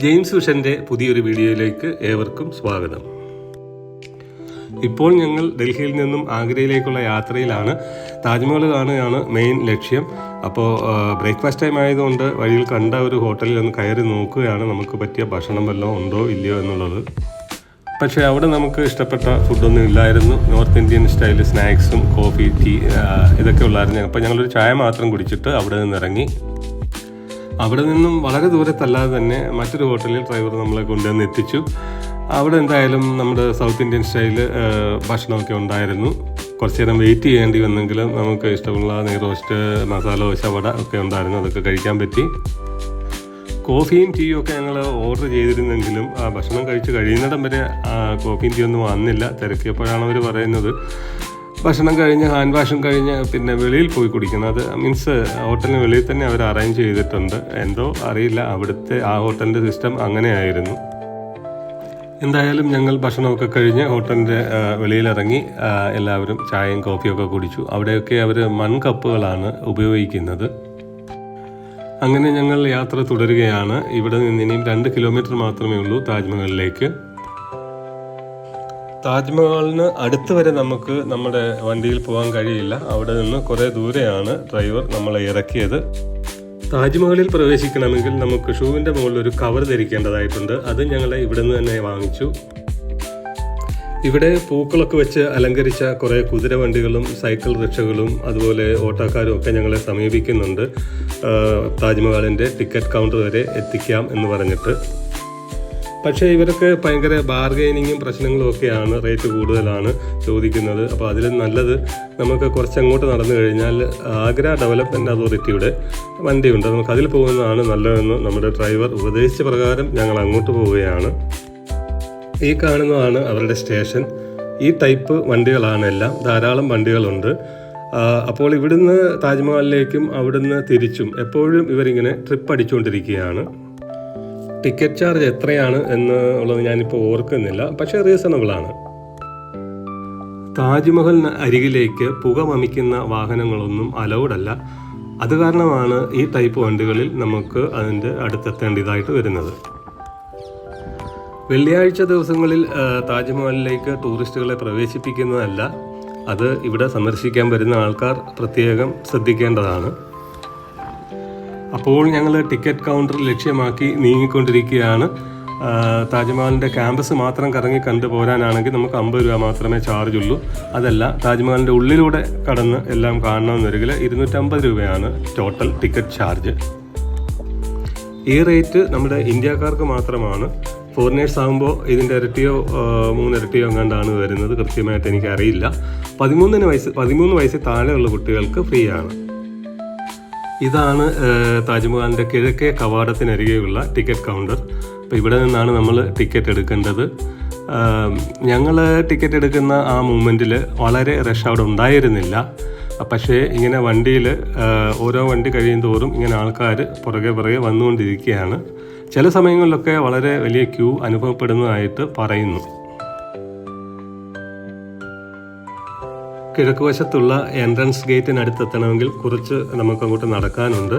James വിഷൻ്റെ പുതിയൊരു വീഡിയോയിലേക്ക് ഏവർക്കും സ്വാഗതം. ഇപ്പോൾ ഞങ്ങൾ ഡൽഹിയിൽ നിന്നും ആഗ്രയിലേക്കുള്ള യാത്രയിലാണ്. താജ്മഹൽ കാണുകയാണ് മെയിൻ ലക്ഷ്യം. അപ്പോൾ ബ്രേക്ക്ഫാസ്റ്റ് ടൈം ആയതുകൊണ്ട് വഴിയിൽ കണ്ട ഒരു ഹോട്ടലിൽ ഒന്ന് കയറി നോക്കുകയാണ് നമുക്ക് പറ്റിയ ഭക്ഷണം വല്ലതും ഉണ്ടോ ഇല്ലയോ എന്നുള്ളത്. പക്ഷേ അവിടെ നമുക്ക് ഇഷ്ടപ്പെട്ട ഫുഡൊന്നും ഇല്ലായിരുന്നു. നോർത്ത് ഇന്ത്യൻ സ്റ്റൈൽ സ്നാക്സും കോഫി, ടീ ഇതൊക്കെ ഉള്ളായിരുന്നു. അപ്പോൾ ഞങ്ങളൊരു ചായ മാത്രം കുടിച്ചിട്ട് അവിടെ നിന്ന് ഇറങ്ങി. അവിടെ നിന്നും വളരെ ദൂരത്തല്ലാതെ തന്നെ മറ്റൊരു ഹോട്ടലിൽ ഡ്രൈവർ നമ്മളെ കൊണ്ടുവന്ന് എത്തിച്ചു. അവിടെ എന്തായാലും നമ്മുടെ സൗത്ത് ഇന്ത്യൻ സ്റ്റൈല് ഭക്ഷണമൊക്കെ ഉണ്ടായിരുന്നു. കുറച്ച് നേരം വെയിറ്റ് ചെയ്യേണ്ടി വന്നെങ്കിലും നമുക്ക് ഇഷ്ടമുള്ള നെയ് റോസ്റ്റ്, മസാല ദോശ, വട ഒക്കെ ഉണ്ടായിരുന്നു. അതൊക്കെ കഴിക്കാൻ പറ്റി. കോഫിയും ടീയും ഒക്കെ ഞങ്ങൾ ഓർഡർ ചെയ്തിരുന്നെങ്കിലും ഭക്ഷണം കഴിച്ച് കഴിയുന്നിടം വരെ കോഫിയും ടീ ഒന്നും വന്നില്ല. തിരക്കിയപ്പോഴാണ് അവർ പറയുന്നത് ഭക്ഷണം കഴിഞ്ഞ് ഹാൻഡ് വാഷും കഴിഞ്ഞ് പിന്നെ വെളിയിൽ പോയി കുടിക്കണം. അത് മീൻസ് ഹോട്ടലിന് വെളിയിൽ തന്നെ അവർ അറേഞ്ച് ചെയ്തിട്ടുണ്ട്. എന്തോ അറിയില്ല, അവിടുത്തെ ആ ഹോട്ടലിൻ്റെ സിസ്റ്റം അങ്ങനെയായിരുന്നു. എന്തായാലും ഞങ്ങൾ ഭക്ഷണമൊക്കെ കഴിഞ്ഞ് ഹോട്ടലിൻ്റെ വെളിയിലിറങ്ങി എല്ലാവരും ചായയും കോഫിയൊക്കെ കുടിച്ചു. അവിടെയൊക്കെ അവർ മൺകപ്പുകളാണ് ഉപയോഗിക്കുന്നത്. അങ്ങനെ ഞങ്ങൾ യാത്ര തുടരുകയാണ്. ഇവിടെ നിന്ന് ഇനിയും 2 കിലോമീറ്റർ മാത്രമേ ഉള്ളൂ താജ്മഹലിലേക്ക്. താജ്മഹലിന് അടുത്ത് വരെ നമുക്ക് നമ്മുടെ വണ്ടിയിൽ പോകാൻ കഴിയില്ല. അവിടെ നിന്ന് കുറേ ദൂരെയാണ് ഡ്രൈവർ നമ്മളെ ഇറക്കിയത്. താജ്മഹലിൽ പ്രവേശിക്കണമെങ്കിൽ നമുക്ക് ഷൂവിൻ്റെ മുകളിൽ ഒരു കവർ ധരിക്കേണ്ടതായിട്ടുണ്ട്. അത് ഞങ്ങൾ ഇവിടെ നിന്ന് തന്നെ വാങ്ങിച്ചു. ഇവിടെ പൂക്കളൊക്കെ വെച്ച് അലങ്കരിച്ച കുറേ കുതിരവണ്ടികളും സൈക്കിൾ റിക്ഷകളും അതുപോലെ ഓട്ടോക്കാരും ഒക്കെ ഞങ്ങളെ സമീപിക്കുന്നുണ്ട്. താജ്മഹലിൻ്റെ ടിക്കറ്റ് കൗണ്ടർ വരെ എത്തിക്കാം എന്ന് പറഞ്ഞിട്ട്. പക്ഷേ ഇവരൊക്കെ ഭയങ്കര ബാർഗൈനിങ്ങും പ്രശ്നങ്ങളും ഒക്കെയാണ്. റേറ്റ് കൂടുതലാണ് ചോദിക്കുന്നത്. അപ്പോൾ അതിലും നല്ലത് നമുക്ക് കുറച്ചങ്ങോട്ട് നടന്നു കഴിഞ്ഞാൽ ആഗ്ര ഡെവലപ്മെൻറ്റ് അതോറിറ്റിയുടെ വണ്ടിയുണ്ട്, നമുക്ക് അതിൽ പോകുന്നതാണ് നല്ലതെന്ന് നമ്മുടെ ഡ്രൈവർ ഉപദേശിച്ച പ്രകാരം ഞങ്ങൾ അങ്ങോട്ട് പോവുകയാണ്. ഈ കാണുന്നതാണ് അവരുടെ സ്റ്റേഷൻ. ഈ ടൈപ്പ് വണ്ടികളാണ് എല്ലാം. ധാരാളം വണ്ടികളുണ്ട്. അപ്പോൾ ഇവിടുന്ന് താജ്മഹലിലേക്കും അവിടുന്ന് തിരിച്ചും എപ്പോഴും ഇവരിങ്ങനെ ട്രിപ്പ് അടിച്ചുകൊണ്ടിരിക്കുകയാണ്. ടിക്കറ്റ് ചാർജ് എത്രയാണ് എന്നുള്ളത് ഞാനിപ്പോൾ ഓർക്കുന്നില്ല, പക്ഷേ റീസണബിളാണ്. താജ്മഹലിന് അരികിലേക്ക് പുക വമിക്കുന്ന വാഹനങ്ങളൊന്നും അലൗഡ് അല്ല. അത് കാരണമാണ് ഈ ടൈപ്പ് വണ്ടികളിൽ നമുക്ക് അതിൻ്റെ അടുത്തെത്തേണ്ടതായിട്ട് വരുന്നത്. വെള്ളിയാഴ്ച ദിവസങ്ങളിൽ താജ്മഹലിലേക്ക് ടൂറിസ്റ്റുകളെ പ്രവേശിപ്പിക്കുന്നതല്ല. അത് ഇവിടെ സന്ദർശിക്കാൻ വരുന്ന ആൾക്കാർ പ്രത്യേകം ശ്രദ്ധിക്കേണ്ടതാണ്. അപ്പോൾ ഞങ്ങൾ ടിക്കറ്റ് കൗണ്ടർ ലക്ഷ്യമാക്കി നീങ്ങിക്കൊണ്ടിരിക്കുകയാണ്. താജ്മഹലിൻ്റെ ക്യാമ്പസ് മാത്രം കറങ്ങി കണ്ടു പോരാനാണെങ്കിൽ നമുക്ക് 50 രൂപ മാത്രമേ ചാർജ് ഉള്ളൂ. അതല്ല, താജ്മഹലിൻ്റെ ഉള്ളിലൂടെ കടന്ന് എല്ലാം കാണണമെന്നൊരിക്കൽ 250 രൂപയാണ് ടോട്ടൽ ടിക്കറ്റ് ചാർജ്. ഈ റേറ്റ് നമ്മുടെ ഇന്ത്യക്കാർക്ക് മാത്രമാണ്. ഫോറിനേഴ്സ് ആകുമ്പോൾ ഇതിൻ്റെ ഇരട്ടിയോ 3 ഇരട്ടിയോ എങ്ങാണ്ടാണ് വരുന്നത്. കൃത്യമായിട്ട് എനിക്കറിയില്ല. 13 വയസ്സിൽ താഴെയുള്ള കുട്ടികൾക്ക് ഫ്രീ ആണ്. ഇതാണ് താജ്മഹലിൻ്റെ കിഴക്കേ കവാടത്തിനരികെയുള്ള ടിക്കറ്റ് കൗണ്ടർ. അപ്പോൾ ഇവിടെ നിന്നാണ് നമ്മൾ ടിക്കറ്റ് എടുക്കേണ്ടത്. ഞങ്ങൾ ടിക്കറ്റ് എടുക്കുന്ന ആ മൂമെൻറ്റിൽ വളരെ റഷ് അവിടെ ഉണ്ടായിരുന്നില്ല. പക്ഷേ ഇങ്ങനെ വണ്ടിയിൽ ഓരോ വണ്ടി കഴിയും തോറും ഇങ്ങനെ ആൾക്കാർ പുറകെ വന്നുകൊണ്ടിരിക്കുകയാണ്. ചില സമയങ്ങളിലൊക്കെ വളരെ വലിയ ക്യൂ അനുഭവപ്പെടുന്നതായിട്ട് പറയുന്നു. കിഴക്ക് വശത്തുള്ള എൻട്രൻസ് ഗേറ്റിനടുത്തെത്തണമെങ്കിൽ കുറച്ച് നമുക്കങ്ങോട്ട് നടക്കാനുണ്ട്.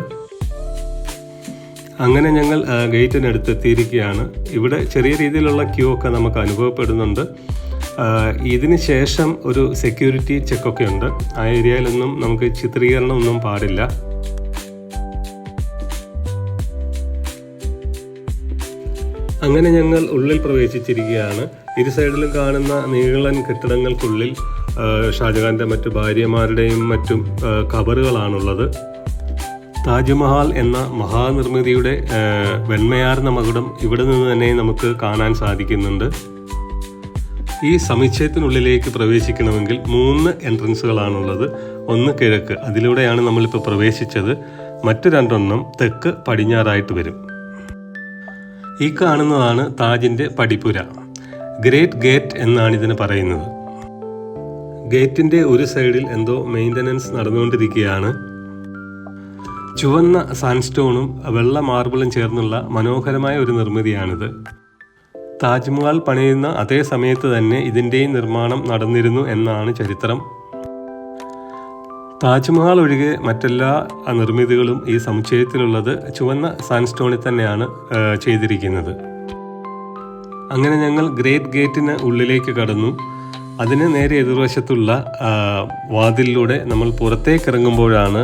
അങ്ങനെ ഞങ്ങൾ ഗേറ്റിനടുത്തെത്തിയിരിക്കുകയാണ്. ഇവിടെ ചെറിയ രീതിയിലുള്ള ക്യൂ ഒക്കെ നമുക്ക് അനുഭവപ്പെടുന്നുണ്ട്. ഇതിന് ശേഷം ഒരു സെക്യൂരിറ്റി ചെക്കൊക്കെ ഉണ്ട്. ആ ഏരിയയിലൊന്നും നമുക്ക് ചിത്രീകരണമൊന്നും പാടില്ല. അങ്ങനെ ഞങ്ങൾ ഉള്ളിൽ പ്രവേശിച്ചിരിക്കുകയാണ്. ഇരു സൈഡിലും കാണുന്ന നീളൻ കെട്ടിടങ്ങൾക്കുള്ളിൽ ഷാജഹാൻ്റെ മറ്റു ഭാര്യമാരുടെയും മറ്റും ഖബറുകളാണുള്ളത്. താജ്മഹൽ എന്ന മഹാനിർമ്മിതിയുടെ വെണ്മയാർന്ന മകുടം ഇവിടെ നിന്ന് തന്നെ നമുക്ക് കാണാൻ സാധിക്കുന്നുണ്ട്. ഈ സമുച്ചയത്തിനുള്ളിലേക്ക് പ്രവേശിക്കണമെങ്കിൽ 3 എൻട്രൻസുകളാണുള്ളത്. ഒന്ന് കിഴക്ക്, അതിലൂടെയാണ് നമ്മളിപ്പോൾ പ്രവേശിച്ചത്. മറ്റു 2 തെക്ക് പടിഞ്ഞാറായിട്ട് വരും. ഈ കാണുന്നതാണ് താജിൻ്റെ പടിപ്പുര. ഗ്രേറ്റ് ഗേറ്റ് എന്നാണ് ഇതിന് പറയുന്നത്. ഗേറ്റിൻ്റെ ഒരു സൈഡിൽ എന്തോ മെയിൻ്റനൻസ് നടന്നുകൊണ്ടിരിക്കുകയാണ്. ചുവന്ന സാൻഡ്സ്റ്റോണും വെള്ള മാർബിളും ചേർന്നുള്ള മനോഹരമായ ഒരു നിർമ്മിതിയാണിത്. താജ്മഹൽ പണിയുന്ന അതേ സമയത്ത് തന്നെ ഇതിൻ്റെയും നിർമ്മാണം നടന്നിരുന്നു എന്നാണ് ചരിത്രം. താജ്മഹൽ ഒഴികെ മറ്റെല്ലാ നിർമ്മിതികളും ഈ സമുച്ചയത്തിലുള്ളത് ചുവന്ന സാൻഡ്സ്റ്റോണിൽ തന്നെയാണ് ചെയ്തിരിക്കുന്നത്. അങ്ങനെ ഞങ്ങൾ ഗ്രേറ്റ് ഗേറ്റിന് ഉള്ളിലേക്ക് കടന്നു. അതിന് നേരെ എതിർവശത്തുള്ള വാതിലിലൂടെ നമ്മൾ പുറത്തേക്ക് ഇറങ്ങുമ്പോഴാണ്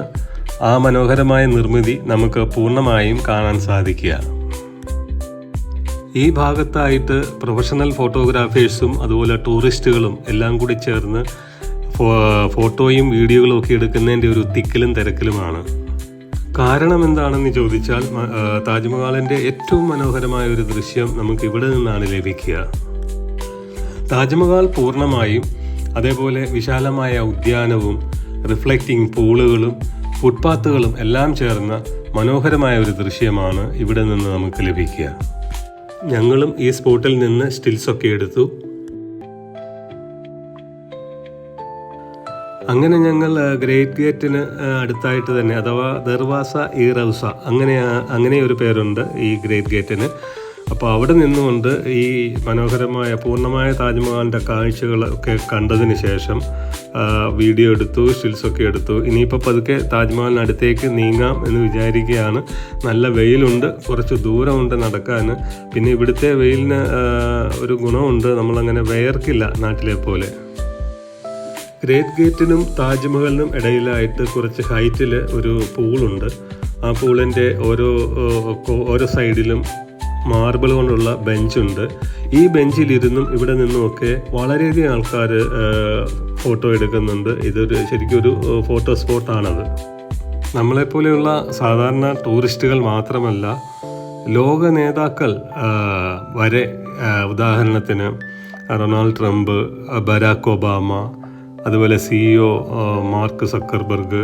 ആ മനോഹരമായ നിർമ്മിതി നമുക്ക് പൂർണ്ണമായും കാണാൻ സാധിക്കുക. ഈ ഭാഗത്തായിട്ട് പ്രൊഫഷണൽ ഫോട്ടോഗ്രാഫേഴ്സും അതുപോലെ ടൂറിസ്റ്റുകളും എല്ലാം കൂടി ചേർന്ന് ഫോട്ടോയും വീഡിയോകളും ഒക്കെ എടുക്കുന്നതിൻ്റെ ഒരു തിക്കിലും തിരക്കിലുമാണ്. കാരണം എന്താണെന്ന് ചോദിച്ചാൽ താജ്മഹലിൻ്റെ ഏറ്റവും മനോഹരമായ ഒരു ദൃശ്യം നമുക്ക് ഇവിടെ നിന്നാണ് ലഭിക്കുക. താജ്മഹൽ പൂർണ്ണമായും അതേപോലെ വിശാലമായ ഉദ്യാനവും റിഫ്ലക്റ്റിംഗ് പൂളുകളും ഫുട്പാത്തുകളും എല്ലാം ചേർന്ന മനോഹരമായ ഒരു ദൃശ്യമാണ് ഇവിടെ നിന്ന് നമുക്ക് ലഭിക്കുക. ഞങ്ങളും ഈ സ്പോട്ടിൽ നിന്ന് സ്റ്റിൽസൊക്കെ എടുത്തു. അങ്ങനെ ഞങ്ങൾ ഗ്രേറ്റ് ഗേറ്റിന് അടുത്തായിട്ട് തന്നെ, അഥവാ ദർവാസ ഇ റൗസ അങ്ങനെ ഒരു പേരുണ്ട് ഈ ഗ്രേറ്റ് ഗേറ്റിന്. അപ്പോൾ അവിടെ നിന്നുകൊണ്ട് ഈ മനോഹരമായ പൂർണ്ണമായ താജ്മഹലിൻ്റെ കാഴ്ചകളൊക്കെ കണ്ടതിന് ശേഷം വീഡിയോ എടുത്തു, സ്റ്റിൽസൊക്കെ എടുത്തു. ഇനിയിപ്പോൾ പതുക്കെ താജ്മഹലിനടുത്തേക്ക് നീങ്ങാം എന്ന് വിചാരിക്കുകയാണ്. നല്ല വെയിലുണ്ട്, കുറച്ച് ദൂരമുണ്ട് നടക്കാൻ. പിന്നെ ഇവിടുത്തെ വെയിലിന് ഒരു ഗുണമുണ്ട്, നമ്മളങ്ങനെ വിയർക്കില്ല നാട്ടിലെ പോലെ. ഗ്രേറ്റ് ഗേറ്റിനും താജ്മഹലിനും ഇടയിലായിട്ട് കുറച്ച് ഹൈറ്റിൽ ഒരു പൂളുണ്ട്. ആ പൂളിൻ്റെ ഓരോ സൈഡിലും മാർബിൾ കൊണ്ടുള്ള ബെഞ്ചുണ്ട്. ഈ ബെഞ്ചിലിരുന്നും ഇവിടെ നിന്നുമൊക്കെ വളരെയധികം ആൾക്കാർ ഫോട്ടോ എടുക്കുന്നുണ്ട്. ശരിക്കും ഒരു ഫോട്ടോ സ്പോട്ടാണത്. നമ്മളെപ്പോലെയുള്ള സാധാരണ ടൂറിസ്റ്റുകൾ മാത്രമല്ല, ലോക നേതാക്കൾ വരെ, ഉദാഹരണത്തിന് റൊണാൾഡ് ട്രംപ്, ബരാക് ഒബാമ, അതുപോലെ CEO മാർക്ക് സക്കർബർഗ്,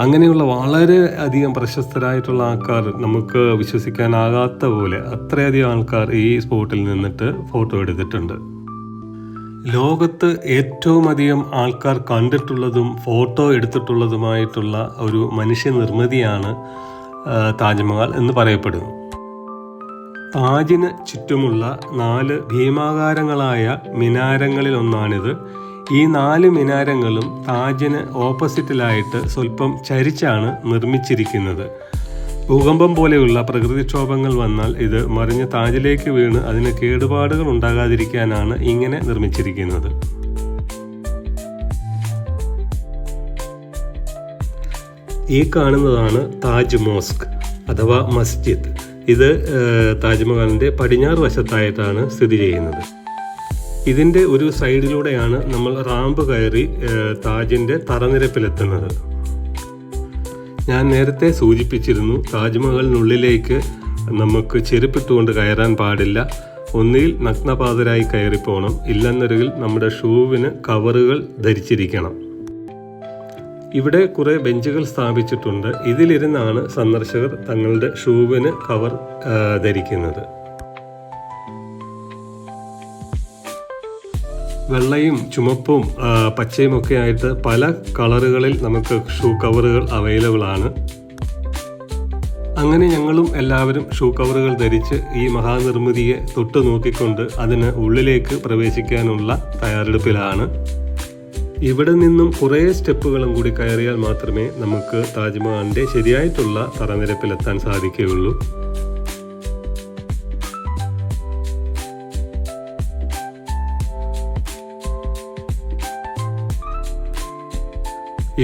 അങ്ങനെയുള്ള വളരെ അധികം പ്രശസ്തരായിട്ടുള്ള ആൾക്കാർ, നമുക്ക് വിശ്വസിക്കാനാകാത്ത പോലെ അത്രയധികം ആൾക്കാർ ഈ സ്പോട്ടിൽ നിന്നിട്ട് ഫോട്ടോ എടുത്തിട്ടുണ്ട്. ലോകത്ത് ഏറ്റവും അധികം ആൾക്കാർ കണ്ടിട്ടുള്ളതും ഫോട്ടോ എടുത്തിട്ടുള്ളതുമായിട്ടുള്ള ഒരു മനുഷ്യനിർമ്മിതിയാണ് താജ്മഹൽ എന്ന് പറയപ്പെടുന്നു. താജിന് ചുറ്റുമുള്ള 4 ഭീമാകാരങ്ങളായ മിനാരങ്ങളിലൊന്നാണിത്. ഈ 4 മിനാരങ്ങളും താജിന് ഓപ്പോസിറ്റിലായിട്ട് സ്വല്പം ചരിച്ചാണ് നിർമ്മിച്ചിരിക്കുന്നത്. ഭൂകമ്പം പോലെയുള്ള പ്രകൃതിക്ഷോഭങ്ങൾ വന്നാൽ ഇത് മറിഞ്ഞ് താജിലേക്ക് വീണ് അതിന് കേടുപാടുകൾ ഉണ്ടാകാതിരിക്കാനാണ് ഇങ്ങനെ നിർമ്മിച്ചിരിക്കുന്നത്. ഈ കാണുന്നതാണ് താജ് മോസ്ക് അഥവാ മസ്ജിദ്. ഇത് താജ്മഹലിൻ്റെ പടിഞ്ഞാറ് വശത്തായിട്ടാണ് സ്ഥിതി ചെയ്യുന്നത്. ഇതിൻ്റെ ഒരു സൈഡിലൂടെയാണ് നമ്മൾ റാമ്പ് കയറി താജിൻ്റെ തറനിരപ്പിലെത്തുന്നത്. ഞാൻ നേരത്തെ സൂചിപ്പിച്ചിരുന്നു, താജ്മഹലിനുള്ളിലേക്ക് നമുക്ക് ചെരുപ്പിട്ടുകൊണ്ട് കയറാൻ പാടില്ല. ഒന്നുകിൽ നഗ്നപാതരായി കയറിപ്പോണം, ഇല്ലെന്നൊരികിൽ നമ്മുടെ ഷൂവിന് കവറുകൾ ധരിച്ചിരിക്കണം. ഇവിടെ കുറേ ബെഞ്ചുകൾ സ്ഥാപിച്ചിട്ടുണ്ട്. ഇതിലിരുന്നാണ് സന്ദർശകർ തങ്ങളുടെ ഷൂവിന് കവർ ധരിക്കുന്നത്. വെള്ളയും ചുമപ്പും പച്ചയും ഒക്കെ ആയിട്ട് പല കളറുകളിൽ നമുക്ക് ഷൂ കവറുകൾ അവൈലബിൾ ആണ്. അങ്ങനെ ഞങ്ങളും എല്ലാവരും ഷൂ കവറുകൾ ധരിച്ച് ഈ മഹാനിർമ്മിതിയെ തൊട്ടു നോക്കിക്കൊണ്ട് അതിന് ഉള്ളിലേക്ക് പ്രവേശിക്കാനുള്ള തയ്യാറെടുപ്പിലാണ്. ഇവിടെ നിന്നും കുറേ സ്റ്റെപ്പുകളും കൂടി കയറിയാൽ മാത്രമേ നമുക്ക് താജ്മഹലിൻ്റെ ശരിയായിട്ടുള്ള തറനിരപ്പിലെത്താൻ സാധിക്കുകയുള്ളൂ.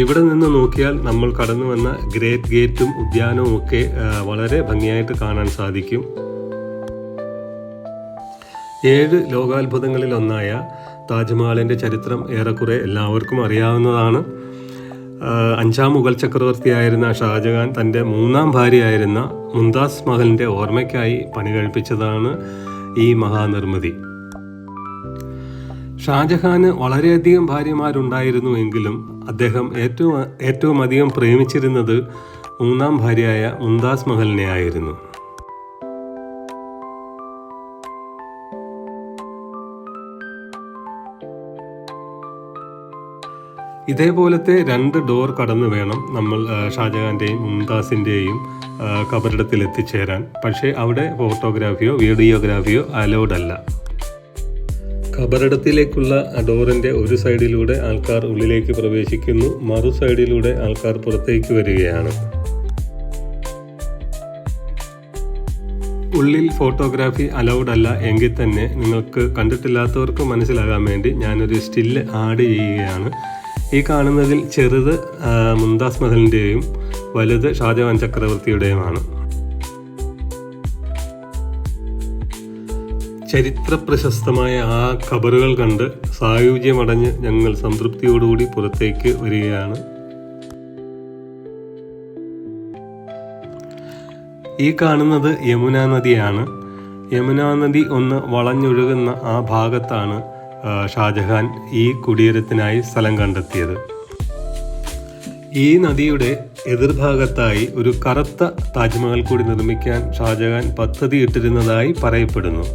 ഇവിടെ നിന്ന് നോക്കിയാൽ നമ്മൾ കടന്നു വന്ന ഗ്രേറ്റ് ഗേറ്റും ഉദ്യാനവും ഒക്കെ വളരെ ഭംഗിയായിട്ട് കാണാൻ സാധിക്കും. 7 ലോകാത്ഭുതങ്ങളിൽ ഒന്നായ താജ്മഹലിൻ്റെ ചരിത്രം ഏറെക്കുറെ എല്ലാവർക്കും അറിയാവുന്നതാണ്. 5ാം മുഗൾ ചക്രവർത്തിയായിരുന്ന ഷാജഹാൻ തൻ്റെ 3ാം ഭാര്യയായിരുന്ന മുംതാസ് മഹലിൻ്റെ ഓർമ്മയ്ക്കായി പണി കഴിപ്പിച്ചതാണ് ഈ മഹാനിർമ്മിതി. ഷാജഹാന് വളരെയധികം ഭാര്യമാരുണ്ടായിരുന്നുവെങ്കിലും അദ്ദേഹം ഏറ്റവും അധികം പ്രേമിച്ചിരുന്നത് 3ാം ഭാര്യയായ മുംതാസ് മഹലിനെ ആയിരുന്നു. ഇതേപോലത്തെ 2 ഡോർ കടന്നു വേണം നമ്മൾ ഷാജഹാൻ്റെയും മുംതാസിൻ്റെയും കബറിടത്തിൽ എത്തിച്ചേരാൻ. പക്ഷേ അവിടെ ഫോട്ടോഗ്രാഫിയോ വീഡിയോഗ്രാഫിയോ അലൗഡ് അല്ല. ഖബറിടത്തിലേക്കുള്ള ഡോറിൻ്റെ ഒരു സൈഡിലൂടെ ആൾക്കാർ ഉള്ളിലേക്ക് പ്രവേശിക്കുന്നു, മറു സൈഡിലൂടെ ആൾക്കാർ പുറത്തേക്ക് വരികയാണ്. ഉള്ളിൽ ഫോട്ടോഗ്രാഫി അലൗഡ് അല്ല എങ്കിൽ തന്നെ നിങ്ങൾക്ക് കണ്ടിട്ടില്ലാത്തവർക്ക് മനസ്സിലാകാൻ വേണ്ടി ഞാനൊരു സ്റ്റില്ല് ആഡ് ചെയ്യുകയാണ്. ഈ കാണുന്നതിൽ ചെറുത് മുംതാസ് മഹലിൻ്റെയും വലുത് ഷാജഹാൻ ചക്രവർത്തിയുടെയുമാണ്. ചരിത്ര പ്രശസ്തമായ ആ ഖബറുകൾ കണ്ട് സായുജ്യമടഞ്ഞ് ഞങ്ങൾ സംതൃപ്തിയോടുകൂടി പുറത്തേക്ക് വരികയാണ്. ഈ കാണുന്നത് യമുന നദിയാണ്. യമുന നദി ഒന്ന് വളഞ്ഞൊഴുകുന്ന ആ ഭാഗത്താണ് ഷാജഹാൻ ഈ കുടീരത്തിനായി സ്ഥലം കണ്ടെത്തിയത്. ഈ നദിയുടെ എതിർഭാഗത്തായി ഒരു കറുത്ത താജ്മഹൽ കൂടി നിർമ്മിക്കാൻ ഷാജഹാൻ പദ്ധതിയിട്ടിരുന്നതായി പറയപ്പെടുന്നു.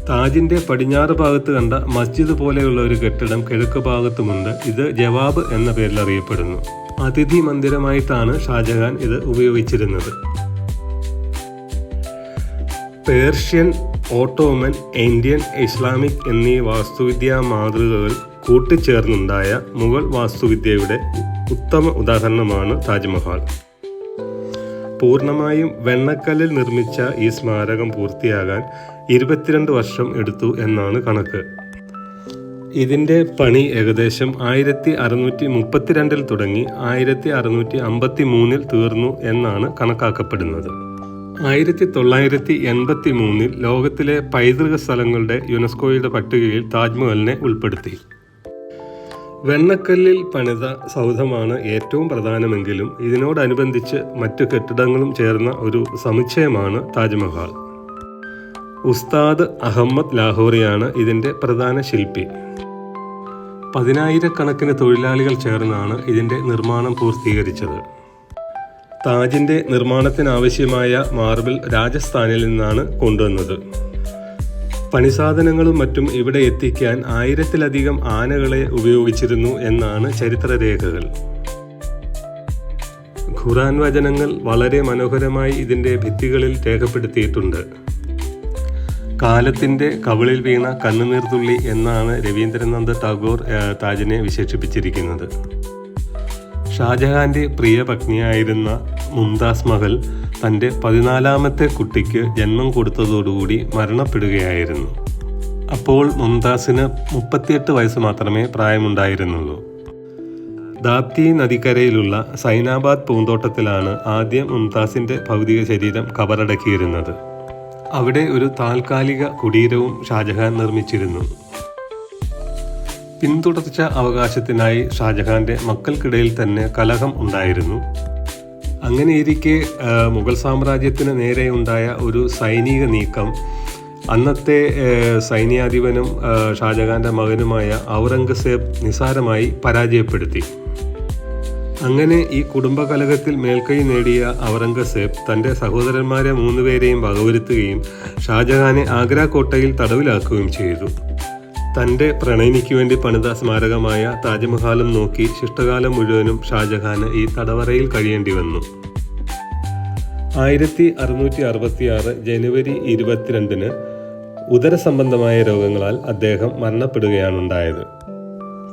താജിന്റെ പടിഞ്ഞാറ് ഭാഗത്ത് കണ്ട മസ്ജിദ് പോലെയുള്ള ഒരു കെട്ടിടം കിഴക്ക് ഭാഗത്തുമുണ്ട്. ഇത് ജവാബ് എന്ന പേരിൽ അറിയപ്പെടുന്നു. അതിഥി മന്ദിരമായിട്ടാണ് ഷാജഹാൻ ഇത് ഉപയോഗിച്ചിരുന്നത്. പേർഷ്യൻ, ഓട്ടോമൻ, ഇന്ത്യൻ, ഇസ്ലാമിക് എന്നീ വാസ്തുവിദ്യാ മാതൃകകൾ കൂട്ടിച്ചേർന്നുണ്ടായ മുഗൾ വാസ്തുവിദ്യയുടെ ഉത്തമ ഉദാഹരണമാണ് താജ്മഹൽ. പൂർണ്ണമായും വെണ്ണക്കല്ലിൽ നിർമ്മിച്ച ഈ സ്മാരകം പൂർത്തിയാകാൻ 22 വർഷം എടുത്തു എന്നാണ് കണക്ക്. ഇതിൻ്റെ പണി ഏകദേശം 1632 തുടങ്ങി 1653 തീർന്നു എന്നാണ് കണക്കാക്കപ്പെടുന്നത്. 1983 ലോകത്തിലെ പൈതൃക സ്ഥലങ്ങളുടെ യുനെസ്കോയുടെ പട്ടികയിൽ താജ്മഹലിനെ ഉൾപ്പെടുത്തി. വെണ്ണക്കല്ലിൽ പണിത സൗധമാണ് ഏറ്റവും പ്രധാനമെങ്കിലും ഇതിനോടനുബന്ധിച്ച് മറ്റു കെട്ടിടങ്ങളും ചേർന്ന ഒരു സമുച്ചയമാണ് താജ്മഹൽ. ഉസ്താദ് അഹമ്മദ് ലാഹോറിയാണ് ഇതിൻ്റെ പ്രധാന ശില്പി. 10,000-കണക്കിന് തൊഴിലാളികൾ ചേർന്നാണ് ഇതിൻ്റെ നിർമ്മാണം പൂർത്തീകരിച്ചത്. താജിൻ്റെ നിർമ്മാണത്തിനാവശ്യമായ മാർബിൾ രാജസ്ഥാനിൽ നിന്നാണ് കൊണ്ടുവന്നത്. പണിസാധനങ്ങളും മറ്റും ഇവിടെ എത്തിക്കാൻ 1000-ലധികം ആനകളെ ഉപയോഗിച്ചിരുന്നു എന്നാണ് ചരിത്രരേഖകൾ. ഖുർആൻ വചനങ്ങൾ വളരെ മനോഹരമായി ഇതിൻ്റെ ഭിത്തികളിൽ രേഖപ്പെടുത്തിയിട്ടുണ്ട്. കാലത്തിൻ്റെ കവിളിൽ വീണ കണ്ണുനീർത്തുള്ളി എന്നാണ് രവീന്ദ്രനാഥ് ടാഗോർ താജിനെ വിശേഷിപ്പിച്ചിരിക്കുന്നത്. ഷാജഹാന്റെ പ്രിയ പത്നിയായിരുന്ന മുംതാസ് മഹൽ തൻ്റെ 14ാമത്തെ കുട്ടിക്ക് ജന്മം കൊടുത്തതോടുകൂടി മരണപ്പെടുകയായിരുന്നു. അപ്പോൾ മുംതാസിന് 38 വയസ്സ് മാത്രമേ പ്രായമുണ്ടായിരുന്നുള്ളൂ. ദാപ്തി നദിക്കരയിലുള്ള സൈനാബാദ് പൂന്തോട്ടത്തിലാണ് ആദ്യം മുംതാസിൻ്റെ ഭൗതിക ശരീരം കബറടക്കിയിരുന്നത്. അവിടെ ഒരു താൽക്കാലിക കുടീരവും ഷാജഹാൻ നിർമ്മിച്ചിരുന്നു. പിന്തുടർച്ച അവകാശത്തിനായി ഷാജഹാന്റെ മക്കൾക്കിടയിൽ തന്നെ കലഹം ഉണ്ടായിരുന്നു. അങ്ങനെയിരിക്കെ മുഗൾ സാമ്രാജ്യത്തിന് നേരെയുണ്ടായ ഒരു സൈനിക നീക്കം അന്നത്തെ സൈന്യാധിപനും ഷാജഹാന്റെ മകനുമായ ഔറംഗസേബ് നിസ്സാരമായി പരാജയപ്പെടുത്തി. അങ്ങനെ ഈ കുടുംബകലഹത്തിൽ മേൽക്കൈ നേടിയ ഔറംഗസേബ് തൻ്റെ സഹോദരന്മാരെ 3 പേരെയും വകവരുത്തുകയും ഷാജഹാനെ ആഗ്ര കോട്ടയിൽ തടവിലാക്കുകയും ചെയ്തു. തൻ്റെ പ്രണയിനിക്ക് വേണ്ടി പണിത സ്മാരകമായ താജ്മഹലും നോക്കി ശിഷ്ടകാലം മുഴുവനും ഷാജഹാന് ഈ തടവറയിൽ കഴിയേണ്ടി വന്നു. 1666 ജനുവരി 22 ഉദരസംബന്ധമായ രോഗങ്ങളാൽ അദ്ദേഹം മരണപ്പെടുകയാണുണ്ടായത്.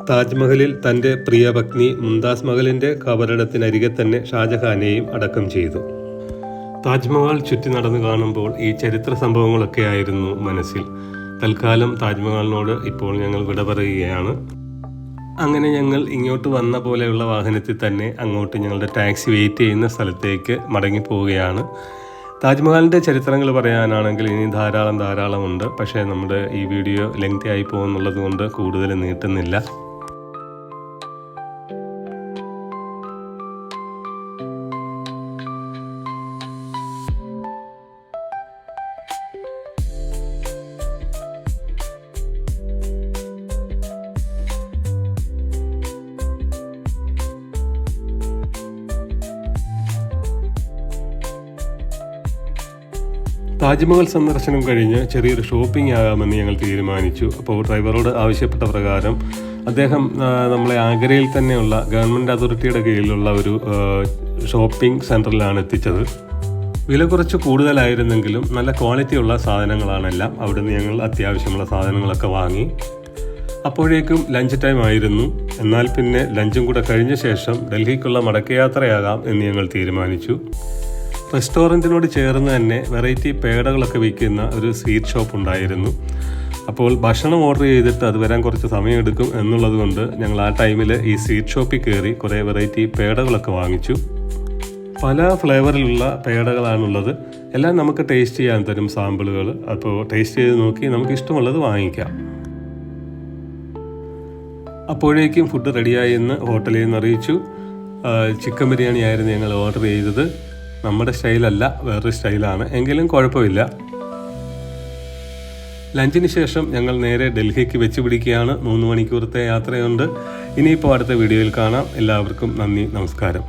താജ്മഹലിൽ തൻ്റെ പ്രിയ പത്നി മുംതാസ് മഹലിൻ്റെ ഖബറിടത്തിനരികെ തന്നെ ഷാജഹാനെയും അടക്കം ചെയ്തു. താജ്മഹൽ ചുറ്റി നടന്നു കാണുമ്പോൾ ഈ ചരിത്ര സംഭവങ്ങളൊക്കെ ആയിരുന്നു മനസ്സിൽ. തൽക്കാലം താജ്മഹലിനോട് ഇപ്പോൾ ഞങ്ങൾ വിട പറയുകയാണ്. അങ്ങനെ ഞങ്ങൾ ഇങ്ങോട്ട് വന്ന പോലെയുള്ള വാഹനത്തിൽ തന്നെ അങ്ങോട്ട് ഞങ്ങളുടെ ടാക്സി വെയിറ്റ് ചെയ്യുന്ന സ്ഥലത്തേക്ക് മടങ്ങിപ്പോവുകയാണ്. താജ്മഹലിൻ്റെ ചരിത്രങ്ങൾ പറയാനാണെങ്കിൽ ഇനി ധാരാളമുണ്ട്. പക്ഷേ നമ്മുടെ ഈ വീഡിയോ ലെങ്തി ആയി പോകുന്നുള്ളത് കൊണ്ട് കൂടുതൽ നീട്ടുന്നില്ല. താജ്മഹൽ സന്ദർശനം കഴിഞ്ഞ് ചെറിയൊരു ഷോപ്പിംഗ് ആകാമെന്ന് ഞങ്ങൾ തീരുമാനിച്ചു. അപ്പോൾ ഡ്രൈവറോട് ആവശ്യപ്പെട്ട പ്രകാരം അദ്ദേഹം നമ്മളെ ആഗ്രയിൽ തന്നെയുള്ള ഗവൺമെൻറ് അതോറിറ്റിയുടെ കീഴിലുള്ള ഒരു ഷോപ്പിംഗ് സെൻറ്ററിലാണ് എത്തിച്ചത്. വില കുറച്ച് കൂടുതലായിരുന്നെങ്കിലും നല്ല ക്വാളിറ്റിയുള്ള സാധനങ്ങളാണെല്ലാം. അവിടുന്ന് ഞങ്ങൾ അത്യാവശ്യമുള്ള സാധനങ്ങളൊക്കെ വാങ്ങി. അപ്പോഴേക്കും ലഞ്ച് ടൈം ആയിരുന്നു. എന്നാൽ പിന്നെ ലഞ്ചും കൂടെ കഴിഞ്ഞ ശേഷം ഡൽഹിക്കുള്ള മടക്കയാത്രയാകാം എന്ന് ഞങ്ങൾ തീരുമാനിച്ചു. റെസ്റ്റോറൻറ്റിനോട് ചേർന്ന് തന്നെ വെറൈറ്റി പേടകളൊക്കെ വിൽക്കുന്ന ഒരു സ്വീറ്റ് ഷോപ്പ് ഉണ്ടായിരുന്നു. അപ്പോൾ ഭക്ഷണം ഓർഡർ ചെയ്തിട്ട് അത് വരാൻ കുറച്ച് സമയമെടുക്കും എന്നുള്ളത് കൊണ്ട് ഞങ്ങൾ ആ ടൈമിൽ ഈ സ്വീറ്റ് ഷോപ്പിൽ കയറി കുറേ വെറൈറ്റി പേടകളൊക്കെ വാങ്ങിച്ചു. പല ഫ്ലേവറിലുള്ള പേടകളാണുള്ളത്. എല്ലാം നമുക്ക് ടേസ്റ്റ് ചെയ്യാൻ തരും സാമ്പിളുകൾ. അപ്പോൾ ടേസ്റ്റ് ചെയ്ത് നോക്കി നമുക്ക് ഇഷ്ടമുള്ളത് വാങ്ങിക്കാം. അപ്പോഴേക്കും ഫുഡ് റെഡിയായി എന്ന് ഹോട്ടലിൽ നിന്ന് അറിയിച്ചു. ചിക്കൻ ബിരിയാണി ആയിരുന്നു ഞങ്ങൾ ഓർഡർ ചെയ്തത്. നമ്മുടെ സ്റ്റൈലല്ല, വേറൊരു സ്റ്റൈലാണ്, എങ്കിലും കുഴപ്പമില്ല. ലഞ്ചിന് ശേഷം ഞങ്ങൾ നേരെ ഡൽഹിക്ക് വെച്ച് പിടിക്കുകയാണ്. 3 മണിക്കൂറത്തെ യാത്രയുണ്ട്. ഇനിയിപ്പോൾ അടുത്ത വീഡിയോയിൽ കാണാം. എല്ലാവർക്കും നന്ദി, നമസ്കാരം.